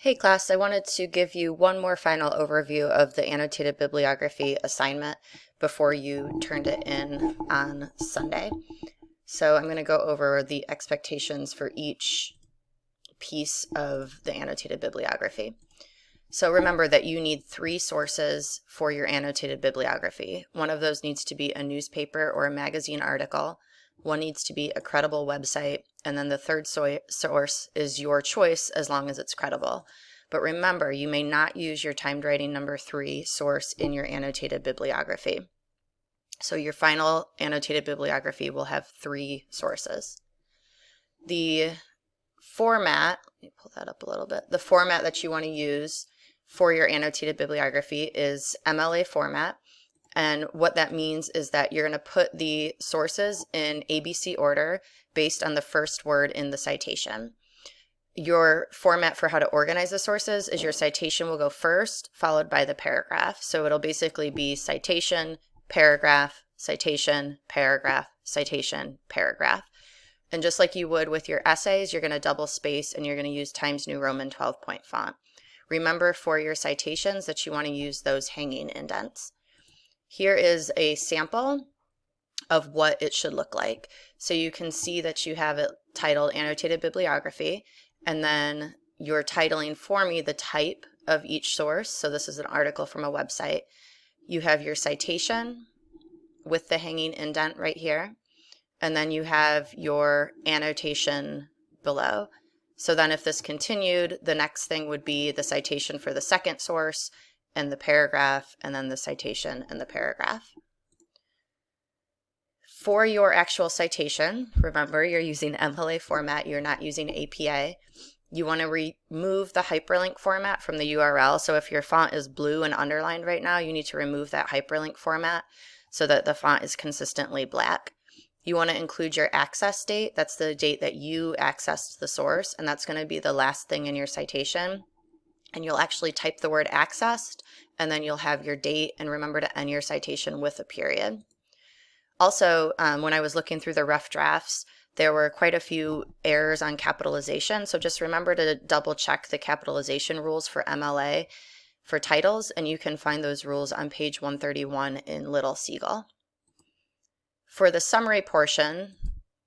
Hey class, I wanted to give you one more final overview of the annotated bibliography assignment before you turned it in on Sunday. So I'm going to go over the expectations for each piece of the annotated bibliography. So remember that you need 3 sources for your annotated bibliography. One of those needs to be a newspaper or a magazine article. One needs to be a credible website, and then the third source is your choice as long as it's credible. But remember, you may not use your timed writing number 3 source in your annotated bibliography. So your final annotated bibliography will have 3 sources. The format, let me pull that up a little bit. The format that you want to use for your annotated bibliography is MLA format. And what that means is that you're going to put the sources in ABC order based on the first word in the citation. Your format for how to organize the sources is your citation will go first, followed by the paragraph. So it'll basically be citation, paragraph, citation, paragraph, citation, paragraph. And just like you would with your essays, you're going to double space and you're going to use Times New Roman 12-point font. Remember for your citations that you want to use those hanging indents. Here is a sample of what it should look like. So you can see that you have it titled Annotated Bibliography, and then you're titling for me the type of each source. So this is an article from a website. You have your citation with the hanging indent right here, and then you have your annotation below. So then if this continued, the next thing would be the citation for the second source, and the paragraph, and then the citation and the paragraph. For your actual citation, remember you're using MLA format, you're not using APA. You want to remove the hyperlink format from the URL. So if your font is blue and underlined right now, you need to remove that hyperlink format so that the font is consistently black. You want to include your access date. That's the date that you accessed the source, and that's going to be the last thing in your citation. And you'll actually type the word accessed, and then you'll have your date, and remember to end your citation with a period. Also, when I was looking through the rough drafts, there were quite a few errors on capitalization, so just remember to double check the capitalization rules for MLA for titles, and you can find those rules on page 131 in Little Seagull. For the summary portion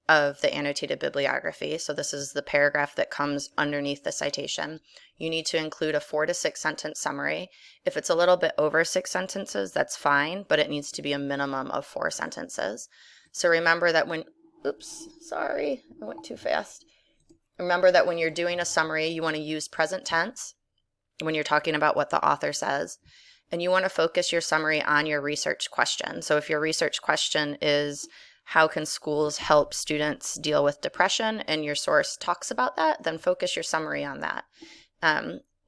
of the annotated bibliography, so this is the paragraph that comes underneath the citation, you need to include a 4 to 6 sentence summary. If it's a little bit over 6 sentences, that's fine, but it needs to be a minimum of 4 sentences. So remember that when, oops, sorry, I went too fast. Remember that when you're doing a summary, you want to use present tense when you're talking about what the author says. And you want to focus your summary on your research question. So if your research question is, how can schools help students deal with depression, and your source talks about that, then focus your summary on that.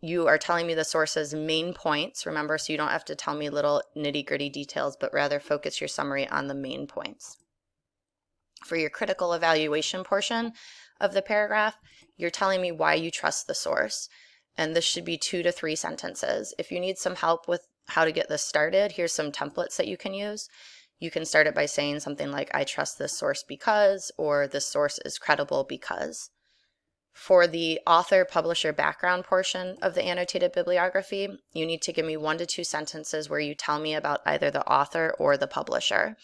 You are telling me the source's main points, remember, so you don't have to tell me little nitty-gritty details, but rather focus your summary on the main points. For your critical evaluation portion of the paragraph, you're telling me why you trust the source. And this should be 2 to 3 sentences. If you need some help with how to get this started, here's some templates that you can use. You can start it by saying something like, I trust this source because, or this source is credible because. For the author-publisher background portion of the annotated bibliography, you need to give me 1 to 2 sentences where you tell me about either the author or the publisher.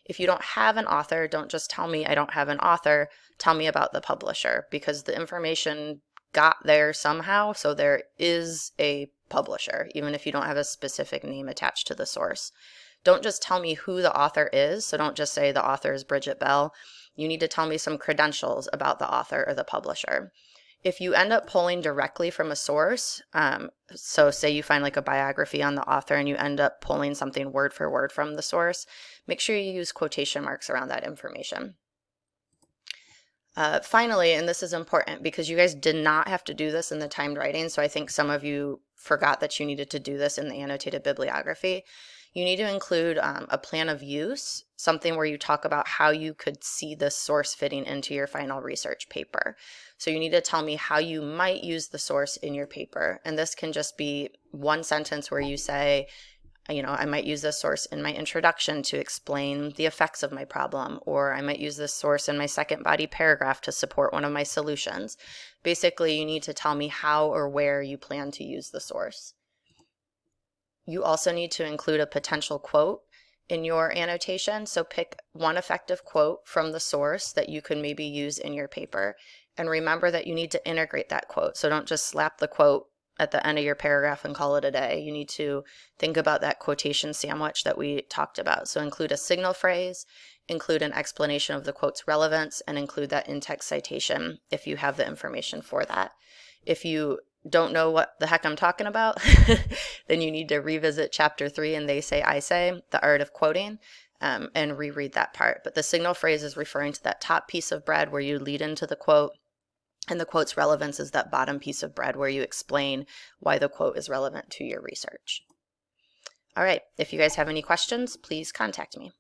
If you don't have an author, don't just tell me I don't have an author, tell me about the publisher, because the information got there somehow, so there is a publisher, even if you don't have a specific name attached to the source. Don't just tell me who the author is, so don't just say the author is Bridget Bell. You need to tell me some credentials about the author or the publisher. If you end up pulling directly from a source, so say you find like a biography on the author and you end up pulling something word for word from the source, make sure you use quotation marks around that information. Finally, and this is important because you guys did not have to do this in the timed writing, so I think some of you forgot that you needed to do this in the annotated bibliography. You need to include a plan of use, something where you talk about how you could see this source fitting into your final research paper. So you need to tell me how you might use the source in your paper. And this can just be 1 sentence where you say, I might use this source in my introduction to explain the effects of my problem, or I might use this source in my second body paragraph to support one of my solutions. Basically, you need to tell me how or where you plan to use the source. You also need to include a potential quote in your annotation. So pick one effective quote from the source that you could maybe use in your paper. And remember that you need to integrate that quote. So don't just slap the quote at the end of your paragraph and call it a day. You need to think about that quotation sandwich that we talked about. So include a signal phrase, include an explanation of the quote's relevance, and include that in-text citation if you have the information for that. If you don't know what the heck I'm talking about, then you need to revisit chapter 3 and They Say, I Say, the art of quoting, and reread that part. But the signal phrase is referring to that top piece of bread where you lead into the quote, and the quote's relevance is that bottom piece of bread where you explain why the quote is relevant to your research. All right, if you guys have any questions, please contact me.